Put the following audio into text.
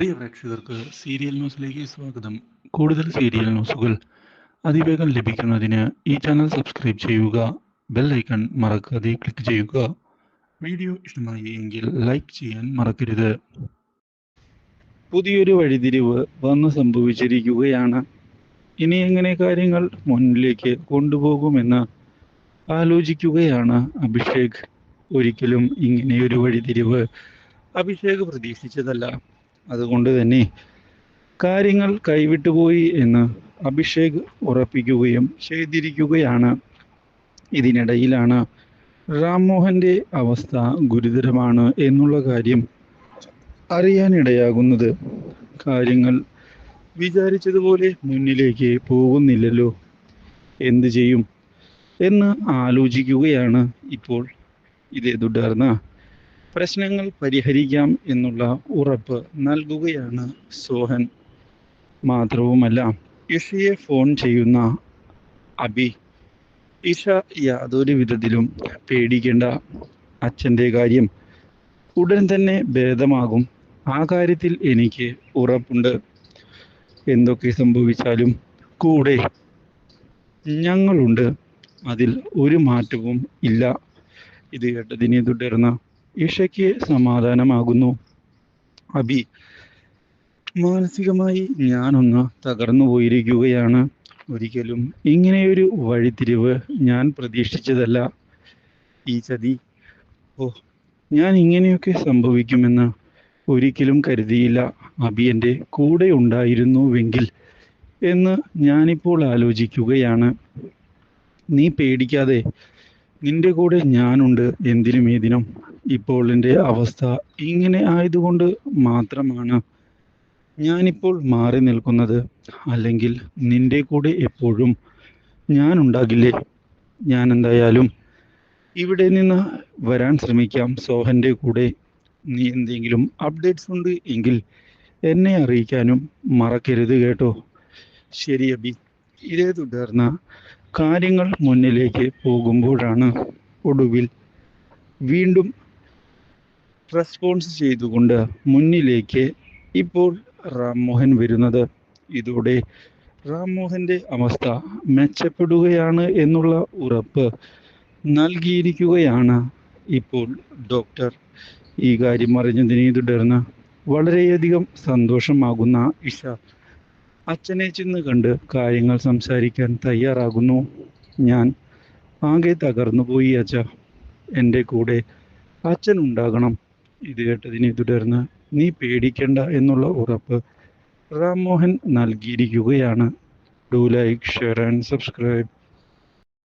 പ്രിയ പ്രേക്ഷകർക്ക് സീരിയൽ ന്യൂസിലേക്ക് സ്വാഗതം. കൂടുതൽ സീരിയൽ ന്യൂസുകൾ അതിവേഗം ലഭിക്കുന്നതിന് ഈ ചാനൽ സബ്സ്ക്രൈബ് ചെയ്യുക. ബെൽ ഐക്കൺ മറക്കാതെ ക്ലിക്ക് ചെയ്യുക. വീഡിയോ ഇഷ്ടമായി എങ്കിൽ ലൈക്ക് ചെയ്യാൻ മറക്കരുത്. പുതിയൊരു വഴിതിരിവ് വന്നു സംഭവിച്ചിരിക്കുകയാണ്. ഇനി എങ്ങനെ കാര്യങ്ങൾ മുന്നിലേക്ക് കൊണ്ടുപോകുമെന്ന് ആലോചിക്കുകയാണ് അഭിഷേക്. ഒരിക്കലും ഇങ്ങനെയൊരു വഴിതിരിവ് അഭിഷേക് പ്രതീക്ഷിച്ചതല്ല. അതുകൊണ്ട് തന്നെ കാര്യങ്ങൾ കൈവിട്ടുപോയി എന്ന് അഭിഷേക് ഉറപ്പിക്കുകയും ചെയ്തിരിക്കുകയാണ്. ഇതിനിടയിലാണ് റാംമോഹന്റെ അവസ്ഥ ഗുരുതരമാണ് എന്നുള്ള കാര്യം അറിയാനിടയാകുന്നത്. കാര്യങ്ങൾ വിചാരിച്ചതുപോലെ മുന്നിലേക്ക് പോകുന്നില്ലല്ലോ, എന്തു ചെയ്യും എന്ന് ആലോചിക്കുകയാണ് ഇപ്പോൾ. ഇതേ തുടർന്ന് പ്രശ്നങ്ങൾ പരിഹരിക്കാം എന്നുള്ള ഉറപ്പ് നൽകുകയാണ് സോഹൻ. മാത്രവുമല്ല, ഇഷയെ ഫോൺ ചെയ്യുന്ന അബി, ഇഷ യാതൊരു വിധത്തിലും പേടിക്കേണ്ട, അച്ഛൻ്റെ കാര്യം ഉടൻ തന്നെ ഭേദമാകും, ആ കാര്യത്തിൽ എനിക്ക് ഉറപ്പുണ്ട്. എന്തൊക്കെ സംഭവിച്ചാലും കൂടെ ഞങ്ങളുണ്ട്, അതിൽ ഒരു മാറ്റവും ഇല്ല. ഇത് കേട്ടതിനെ തുടർന്ന് ഇഷയ്ക്ക് സമാധാനമാകുന്നു. അബി, മാനസികമായി ഞാനൊന്ന് തകർന്നു പോയിരിക്കുകയാണ്. ഒരിക്കലും ഇങ്ങനെയൊരു വഴിത്തിരിവ് ഞാൻ പ്രതീക്ഷിച്ചതല്ല. ഈ ചതി, ഞാൻ ഇങ്ങനെയൊക്കെ സംഭവിക്കുമെന്ന് ഒരിക്കലും കരുതിയില്ല. അബി എൻ്റെ കൂടെ ഉണ്ടായിരുന്നുവെങ്കിൽ എന്ന് ഞാനിപ്പോൾ ആലോചിക്കുകയാണ്. നീ പേടിക്കാതെ, നിന്റെ കൂടെ ഞാനുണ്ട് എന്തിനും ഏതിനും. ഇപ്പോൾ എൻ്റെ അവസ്ഥ ഇങ്ങനെ ആയതുകൊണ്ട് മാത്രമാണ് ഞാനിപ്പോൾ മാറി നിൽക്കുന്നത്. അല്ലെങ്കിൽ നിന്റെ കൂടെ എപ്പോഴും ഞാനുണ്ടാകില്ലേ? ഞാൻ എന്തായാലും ഇവിടെ നിന്ന് വരാൻ ശ്രമിക്കാം സോഹൻ്റെ കൂടെ. നീ എന്തെങ്കിലും അപ്ഡേറ്റ്സ് ഉണ്ട് എങ്കിൽ എന്നെ അറിയിക്കാനും മറക്കരുത് കേട്ടോ. ശരി അബി. ഇതേ തുടർന്ന് കാര്യങ്ങൾ മുന്നിലേക്ക് പോകുമ്പോഴാണ് ഒടുവിൽ വീണ്ടും റെസ്പോൺസ് ചെയ്തുകൊണ്ട് മുന്നിലേക്ക് ഇപ്പോൾ റാംമോഹൻ വരുന്നത്. ഇതോടെ റാംമോഹൻ്റെ അവസ്ഥ മെച്ചപ്പെടുകയാണ് എന്നുള്ള ഉറപ്പ് നൽകിയിരിക്കുകയാണ് ഇപ്പോൾ ഡോക്ടർ. ഈ കാര്യം അറിഞ്ഞതിനെ തുടർന്ന് വളരെയധികം സന്തോഷമാകുന്ന ഇഷ അച്ഛനെ ചെന്ന് കണ്ട് കാര്യങ്ങൾ സംസാരിക്കാൻ തയ്യാറാകുന്നു. ഞാൻ ആകെ തകർന്നു പോയി അച്ഛ, എൻ്റെ കൂടെ അച്ഛൻ ഉണ്ടാകണം. ഇത് കേട്ടതിനെ തുടർന്ന് നീ പേടിക്കണ്ട എന്നുള്ള ഉറപ്പ് റാംമോഹൻ നൽകിയിരിക്കുകയാണ്. Do like, share and subscribe.